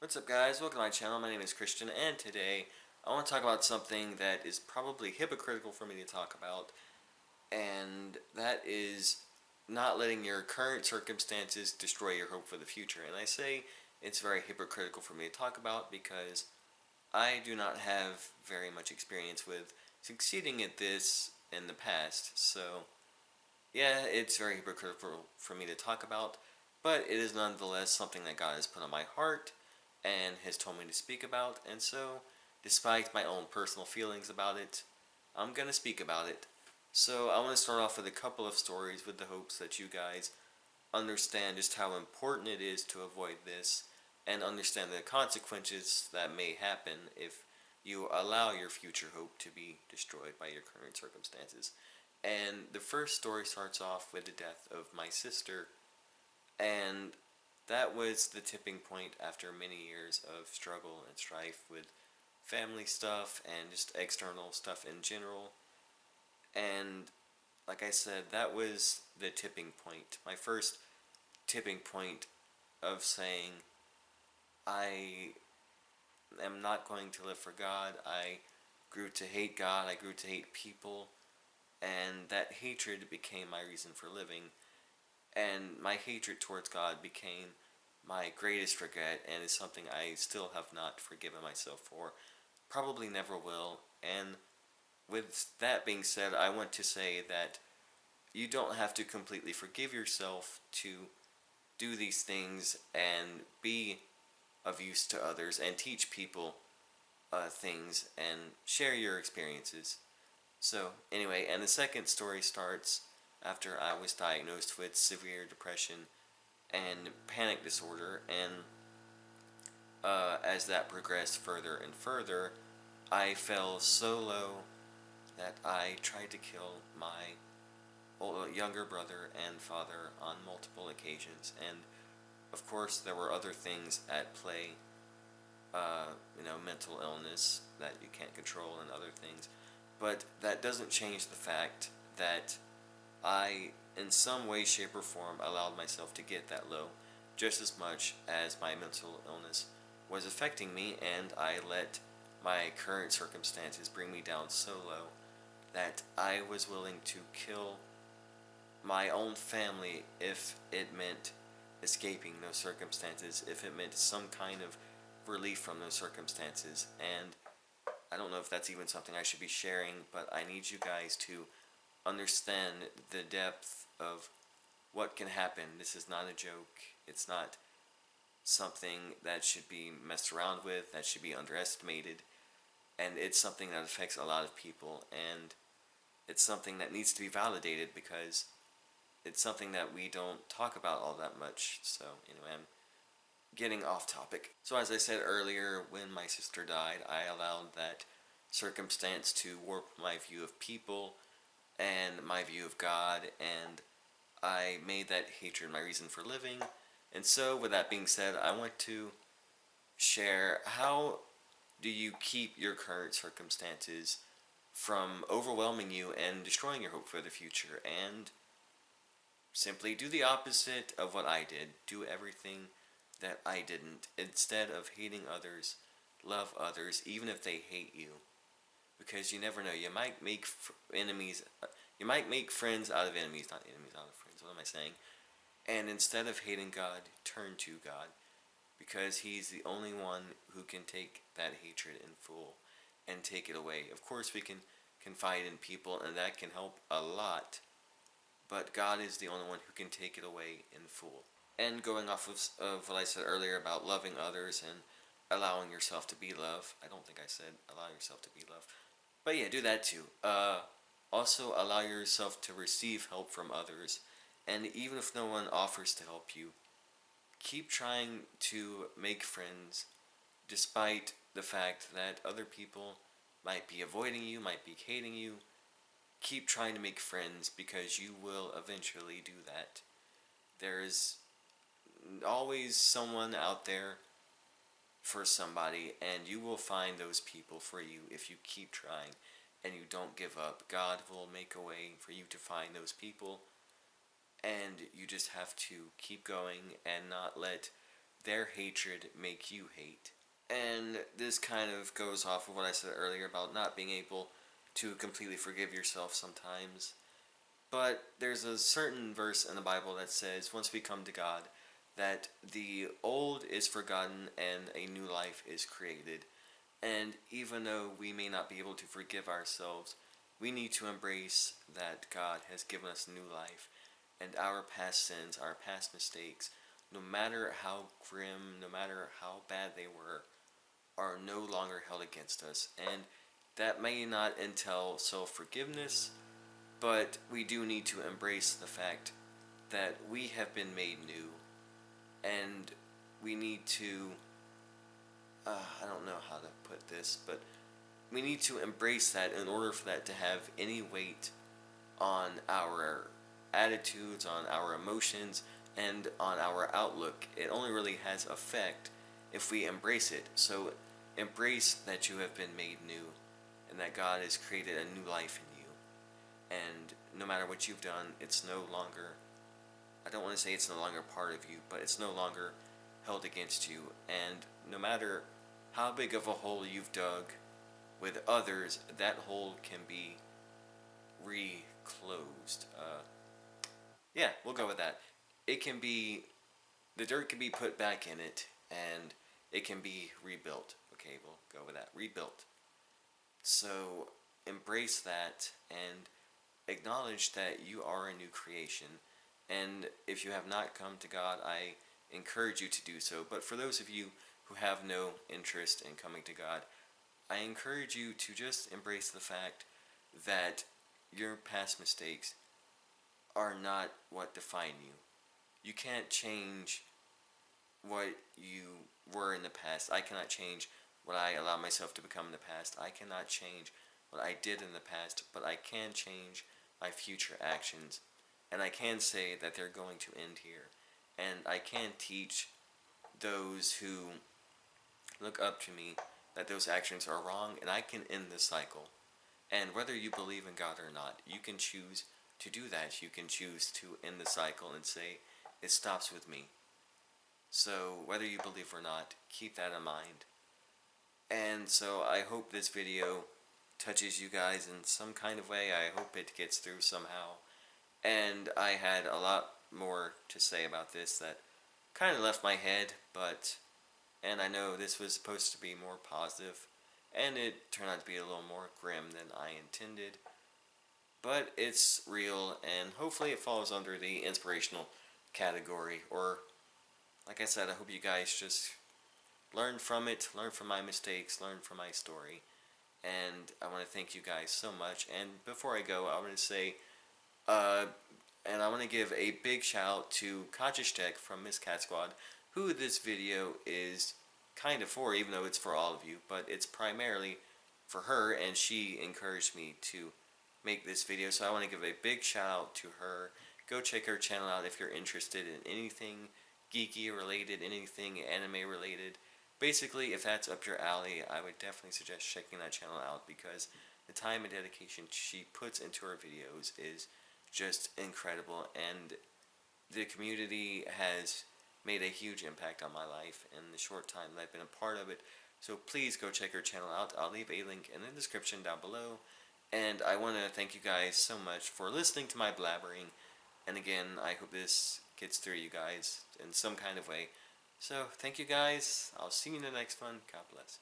What's up guys, welcome to my channel. My name is Christian and today I want to talk about something that is probably hypocritical for me to talk about, and that is not letting your current circumstances destroy your hope for the future. And I say it's very hypocritical for me to talk about because I do not have very much experience with succeeding at this in the past. So yeah, it's very hypocritical for me to talk about, but it is nonetheless something that God has put on my heart and has told me to speak about, and so, despite my own personal feelings about it, I'm gonna speak about it. So I want to start off with a couple of stories with the hopes that you guys understand just how important it is to avoid this and understand the consequences that may happen if you allow your future hope to be destroyed by your current circumstances. And the first story starts off with the death of my sister, and that was the tipping point after many years of struggle and strife with family stuff and just external stuff in general. And like I said, that was the tipping point. My first tipping point of saying, I am not going to live for God. I grew to hate God. I grew to hate people. And that hatred became my reason for living. And my hatred towards God became my greatest regret, and is something I still have not forgiven myself for. Probably never will. And with that being said, I want to say that you don't have to completely forgive yourself to do these things and be of use to others and teach people things and share your experiences. So, anyway, and the second story starts after I was diagnosed with severe depression and panic disorder, and as that progressed further and further, I fell so low that I tried to kill my younger brother and father on multiple occasions. And of course, there were other things at play, mental illness that you can't control and other things. But that doesn't change the fact that I, in some way, shape, or form, allowed myself to get that low just as much as my mental illness was affecting me, and I let my current circumstances bring me down so low that I was willing to kill my own family if it meant escaping those circumstances, if it meant some kind of relief from those circumstances. And I don't know if that's even something I should be sharing, but I need you guys to understand the depth of what can happen. This is not a joke. It's not something that should be messed around with, that should be underestimated. And it's something that affects a lot of people. And it's something that needs to be validated because it's something that we don't talk about all that much. So, anyway, I'm getting off topic. So, as I said earlier, when my sister died, I allowed that circumstance to warp my view of people and my view of God, and I made that hatred my reason for living. And so, with that being said, I want to share how do you keep your current circumstances from overwhelming you and destroying your hope for the future, and simply do the opposite of what I did. Do everything that I didn't. Instead of hating others, love others, even if they hate you. Because you never know. You might make enemies. You might make friends out of enemies, not enemies out of friends. What am I saying? And instead of hating God, turn to God. Because He's the only one who can take that hatred in full and take it away. Of course, we can confide in people, and that can help a lot. But God is the only one who can take it away in full. And going off of what I said earlier about loving others and allowing yourself to be loved. I don't think I said allow yourself to be loved. But yeah, do that too. Also, allow yourself to receive help from others. And even if no one offers to help you, keep trying to make friends despite the fact that other people might be avoiding you, might be hating you. Keep trying to make friends because you will eventually do that. There is always someone out there for somebody, and you will find those people for you if you keep trying and you don't give up. God will make a way for you to find those people, and you just have to keep going and not let their hatred make you hate. And this kind of goes off of what I said earlier about not being able to completely forgive yourself sometimes. But there's a certain verse in the Bible that says, once we come to God, that the old is forgotten and a new life is created. And even though we may not be able to forgive ourselves, we need to embrace that God has given us new life, and our past sins, our past mistakes, no matter how grim, no matter how bad they were, are no longer held against us. And that may not entail self-forgiveness, but we do need to embrace the fact that we have been made new, and we need to, I don't know how to put this, but we need to embrace that in order for that to have any weight on our attitudes, on our emotions, and on our outlook. It only really has effect if we embrace it. So embrace that you have been made new and that God has created a new life in you. And no matter what you've done, it's no longer, I don't want to say it's no longer part of you, but it's no longer held against you. And no matter how big of a hole you've dug with others, that hole can be reclosed. Yeah, we'll go with that. It can be, the dirt can be put back in it, and it can be rebuilt. Okay, we'll go with that. Rebuilt. So embrace that and acknowledge that you are a new creation. And if you have not come to God, I encourage you to do so. But for those of you who have no interest in coming to God, I encourage you to just embrace the fact that your past mistakes are not what define you. You can't change what you were in the past. I cannot change what I allow myself to become in the past. I cannot change what I did in the past, but I can change my future actions. And I can say that they're going to end here. And I can teach those who look up to me that those actions are wrong, and I can end this cycle. And whether you believe in God or not, you can choose to do that. You can choose to end the cycle and say, it stops with me. So whether you believe or not, keep that in mind. And so I hope this video touches you guys in some kind of way. I hope it gets through somehow. And I had a lot more to say about this that kind of left my head, but, and I know this was supposed to be more positive, and it turned out to be a little more grim than I intended. But it's real, and hopefully it falls under the inspirational category. Or, like I said, I hope you guys just learn from it, learn from my mistakes, learn from my story. And I want to thank you guys so much. And before I go, I want to say, uh, and I want to give a big shout out to Kachishtek from Miss Cat Squad, who this video is kind of for, even though it's for all of you, but it's primarily for her, and she encouraged me to make this video, so I want to give a big shout out to her. Go check her channel out if you're interested in anything geeky related, anything anime related. Basically, if that's up your alley, I would definitely suggest checking that channel out, because the time and dedication she puts into her videos is just incredible, and the community has made a huge impact on my life in the short time that I've been a part of it. So please go check her channel out. I'll leave a link in the description down below. And I want to thank you guys so much for listening to my blabbering. And again, I hope this gets through you guys in some kind of way. So thank you guys. I'll see you in the next one. God bless.